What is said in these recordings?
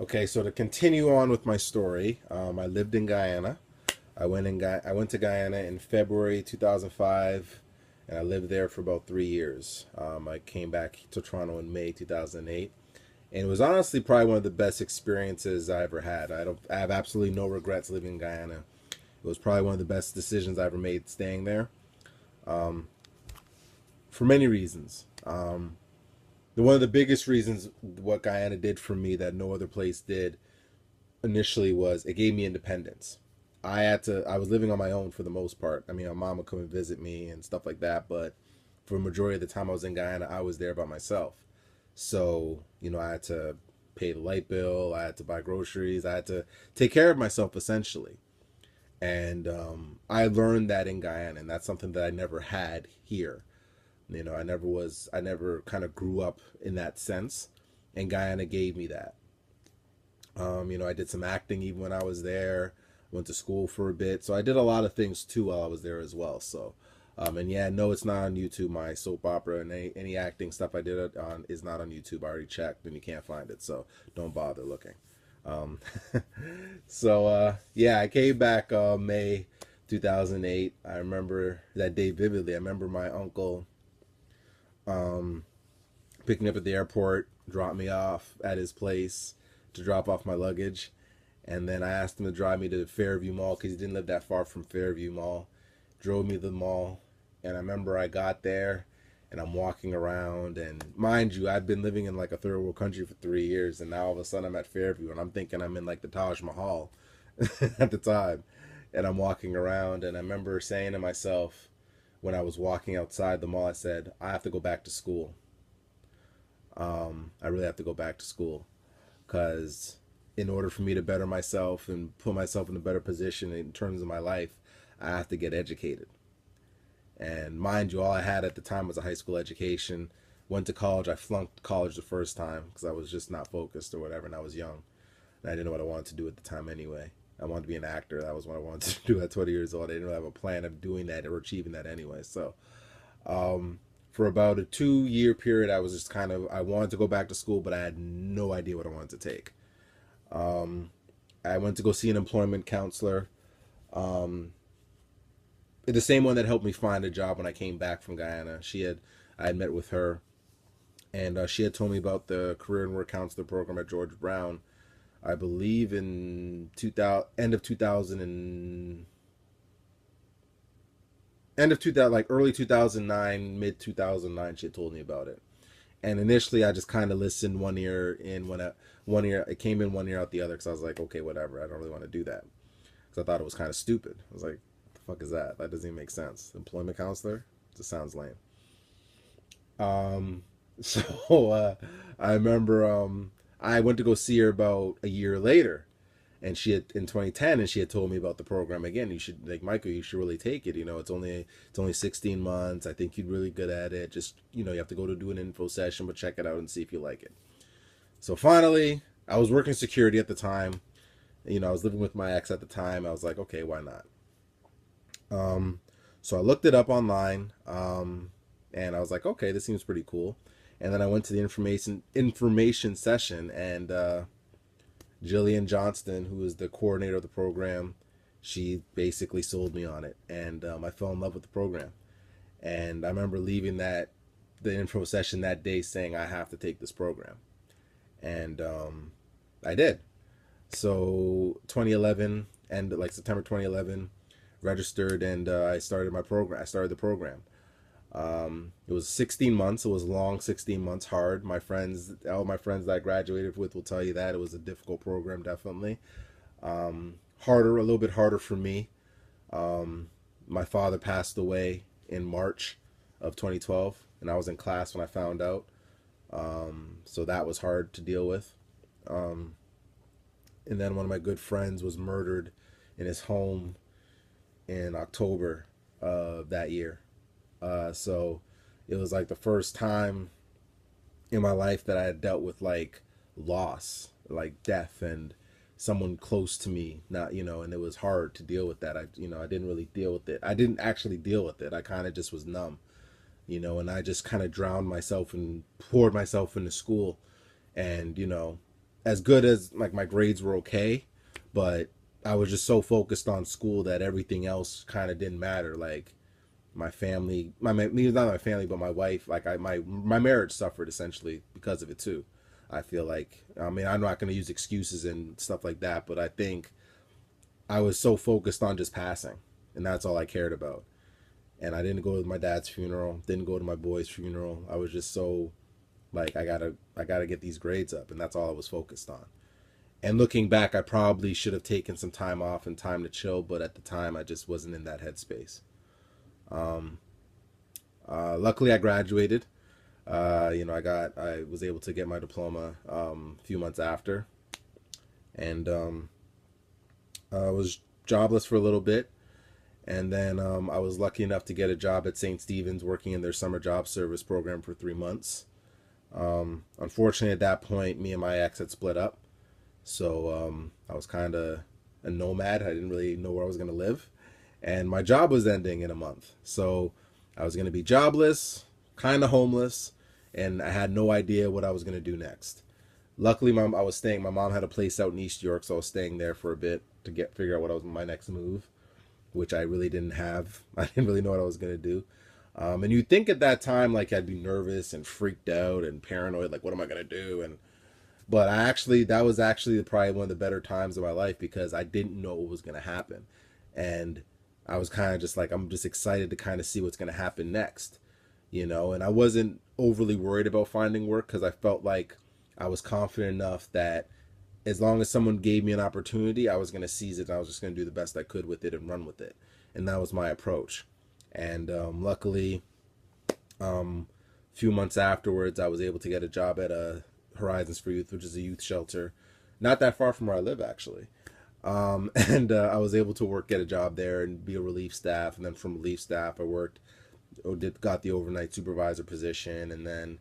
Okay, so to continue on with my story, I lived in Guyana. I went to Guyana in February 2005, and I lived there for about 3 years. I came back to Toronto in May 2008, and it was honestly probably one of the best experiences I ever had. I have absolutely no regrets living in Guyana. It was probably one of the best decisions I ever made staying there, for many reasons. One of the biggest reasons what Guyana did for me that no other place did initially was it gave me independence. I was living on my own for the most part. I mean, my mom would come and visit me and stuff like that, but for the majority of the time I was in Guyana, I was there by myself. So, I had to pay the light bill, I had to buy groceries, I had to take care of myself essentially. And I learned that in Guyana, and that's something that I never had here. I never kind of grew up in that sense, and Guyana gave me that. I did some acting even when I was there. Went to school for a bit, so I did a lot of things too while I was there as well. So, and yeah, no, it's not on YouTube. My soap opera and any acting stuff I did on is not on YouTube. I already checked, and you can't find it, so don't bother looking. Um, yeah, I came back May 2008. I remember that day vividly. I remember my uncle um, picking me up at the airport, dropped me off at his place to drop off my luggage. And then I asked him to drive me to Fairview Mall because he didn't live that far from Fairview Mall. Drove me to the mall. And I remember I got there and I'm walking around. And mind you, I've been living in like a third world country for 3 years. And now all of a sudden I'm at Fairview and I'm thinking I'm in like the Taj Mahal at the time. And I'm walking around and I remember saying to myself when I was walking outside the mall, I said, I have to go back to school. I really have to go back to school because in order for me to better myself and put myself in a better position in terms of my life, I have to get educated. And mind you, all I had at the time was a high school education. Went to college. I flunked college the first time because I was just not focused or whatever, and I was young. And I didn't know what I wanted to do at the time anyway. I wanted to be an actor. That was what I wanted to do at 20 years old. I didn't really have a plan of doing that or achieving that anyway. So, for about a 2 year period, I was just I wanted to go back to school, but I had no idea what I wanted to take. Um, I went to go see an employment counselor. Um, the same one that helped me find a job when I came back from Guyana. I had met with her, and she had told me about the career and work counselor program at George Brown. I believe in 2000, end of 2000, like early 2009, mid 2009. She had told me about it. And initially, I just kind of listened one ear in one ear. It came in one ear out the other because I was like, okay, whatever. I don't really want to do that because I thought it was kind of stupid. I was like, what the fuck is that? That doesn't even make sense. Employment counselor? It just sounds lame. Um, so I remember I went to go see her about a year later, and she had in 2010, and she had told me about the program again. You should like Michael. You should really take it. It's only 16 months. I think you're really good at it. Just you have to go to do an info session, but check it out and see if you like it. So finally, I was working security at the time. I was living with my ex at the time. I was like, okay, why not? Um, so I looked it up online, and I was like, okay, this seems pretty cool. And then I went to the information session, and Jillian Johnston, who was the coordinator of the program, she basically sold me on it, and I fell in love with the program. And I remember leaving the info session that day saying I have to take this program, and I did. So 2011, and like September 2011, registered, and I started my program. I started the program. It was 16 months. It was long, 16 months, hard. All my friends that I graduated with will tell you that it was a difficult program, definitely. Harder, a little bit harder for me. My father passed away in March of 2012, and I was in class when I found out. So that was hard to deal with. Um, and then one of my good friends was murdered in his home in October of that year. So it was like the first time in my life that I had dealt with like loss, like death, and someone close to me. Not and it was hard to deal with that. I didn't really deal with it. I didn't actually deal with it. I kind of just was numb, and I just kind of drowned myself and poured myself into school, and as good as like my grades were okay, but I was just so focused on school that everything else kind of didn't matter. Like my family, not my family, but my wife, like my marriage suffered essentially because of it too. I feel like, I mean, I'm not going to use excuses and stuff like that, but I think I was so focused on just passing, and that's all I cared about. And I didn't go to my dad's funeral, didn't go to my boy's funeral. I was just so like I gotta get these grades up, and that's all I was focused on. And looking back, I probably should have taken some time off and time to chill, but at the time, I just wasn't in that headspace. Um, Luckily, I graduated. I was able to get my diploma a few months after, and I was jobless for a little bit. And then I was lucky enough to get a job at St. Stephen's working in their summer job service program for 3 months. Unfortunately, at that point, me and my ex had split up. So I was kind of a nomad. I didn't really know where I was going to live. And my job was ending in a month. So I was going to be jobless, kind of homeless, and I had no idea what I was going to do next. Luckily, my mom had a place out in East York, so I was staying there for a bit to figure out what was my next move, which I really didn't have. I didn't really know what I was going to do. And you'd think at that time, like I'd be nervous and freaked out and paranoid, like what am I going to do? But that was actually probably one of the better times of my life because I didn't know what was going to happen. And I was kind of just like, I'm just excited to kind of see what's going to happen next, and I wasn't overly worried about finding work because I felt like I was confident enough that as long as someone gave me an opportunity, I was going to seize it and I was just going to do the best I could with it and run with it. And that was my approach. And luckily, a few months afterwards, I was able to get a job at a Horizons for Youth, which is a youth shelter, not that far from where I live actually. And I was able to get a job there and be a relief staff. And then from relief staff, got the overnight supervisor position. And then,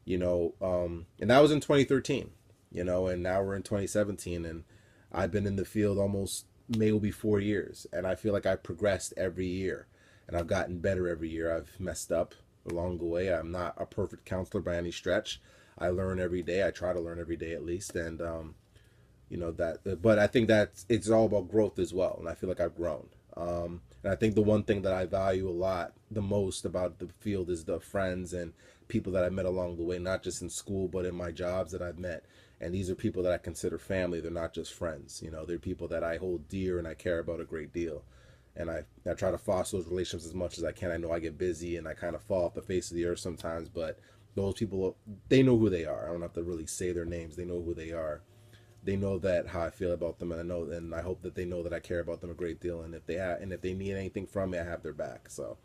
and that was in 2013, and now we're in 2017. And I've been in the field almost maybe 4 years. And I feel like I've progressed every year and I've gotten better every year. I've messed up along the way. I'm not a perfect counselor by any stretch. I learn every day. I try to learn every day at least. And, but I think that it's all about growth as well. And I feel like I've grown. And I think the one thing that I value a lot the most about the field is the friends and people that I met along the way, not just in school, but in my jobs that I've met. And these are people that I consider family. They're not just friends. They're people that I hold dear and I care about a great deal. And I try to foster those relationships as much as I can. I know I get busy and I kind of fall off the face of the earth sometimes, but those people, they know who they are. I don't have to really say their names. They know who they are. They know that how I feel about them, and I hope that they know that I care about them a great deal. And if they need anything from me, I have their back. So,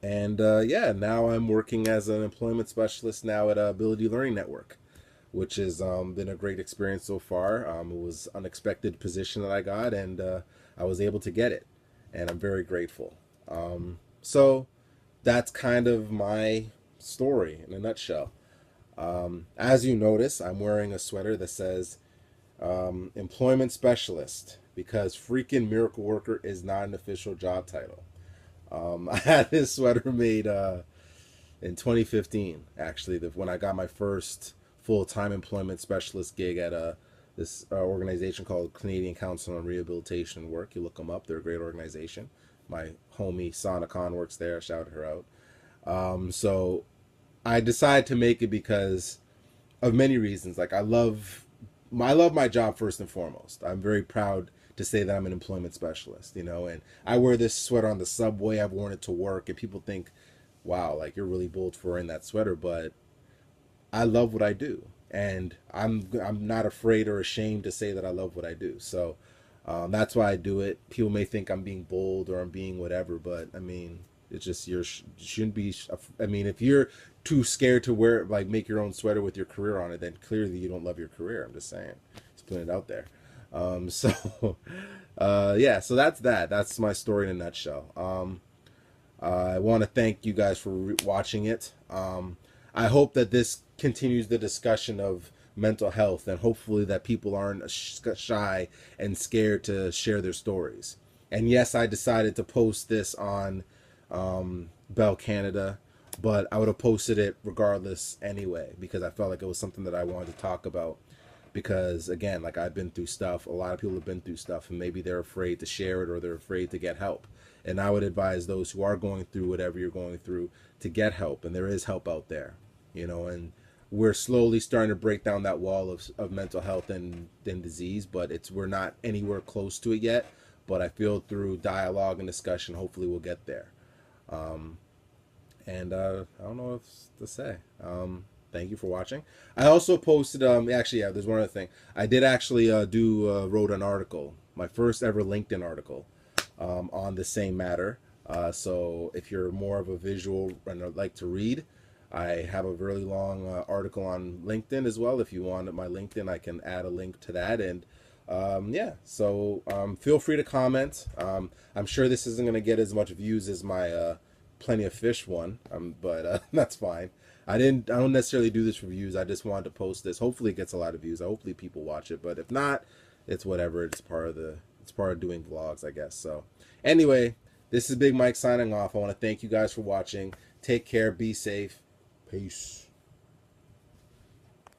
yeah, now I'm working as an employment specialist now at Ability Learning Network, which has been a great experience so far. It was an unexpected position that I got, and I was able to get it, and I'm very grateful. So that's kind of my story in a nutshell. As you notice, I'm wearing a sweater that says employment specialist because freaking miracle worker is not an official job title. I had this sweater made in 2015, actually, when I got my first full-time employment specialist gig at this organization called Canadian Council on Rehabilitation and Work. You look them up; they're a great organization. My homie Sana Khan works there. I shouted her out. So I decided to make it because of many reasons. Like I love my job first and foremost. I'm very proud to say that I'm an employment specialist, and I wear this sweater on the subway. I've worn it to work and people think, wow, like you're really bold for wearing that sweater, but I love what I do. And I'm not afraid or ashamed to say that I love what I do. So that's why I do it. People may think I'm being bold or I'm being whatever, but I mean, it's just you shouldn't be. I mean, if you're too scared to make your own sweater with your career on it, then clearly you don't love your career. I'm just saying, just putting it out there. So yeah, so that's that. That's my story in a nutshell. I want to thank you guys for watching it. I hope that this continues the discussion of mental health, and hopefully that people aren't shy and scared to share their stories. And yes, I decided to post this on Bell Canada, but I would have posted it regardless anyway because I felt like it was something that I wanted to talk about. Because again, like I've been through stuff, a lot of people have been through stuff, and maybe they're afraid to share it or they're afraid to get help. And I would advise those who are going through whatever you're going through to get help, and there is help out there, you know. And we're slowly starting to break down that wall of mental health and disease, but we're not anywhere close to it yet. But I feel through dialogue and discussion, hopefully we'll get there. Um, and I don't know what to say. Thank you for watching. I also posted, actually, yeah, there's one other thing. I did actually wrote an article, my first ever LinkedIn article on the same matter. So if you're more of a visual and like to read, I have a really long article on LinkedIn as well. If you want my LinkedIn, I can add a link to that. And yeah, so feel free to comment. I'm sure this isn't going to get as much views as my Plenty of Fish one, but that's fine. I don't necessarily do this for views. I just wanted to post this. Hopefully it gets a lot of views. Hopefully people watch it, but if not, it's whatever. It's part of doing vlogs, I guess. So anyway, this is Big Mike signing off. I want to thank you guys for watching. Take care, be safe. Peace.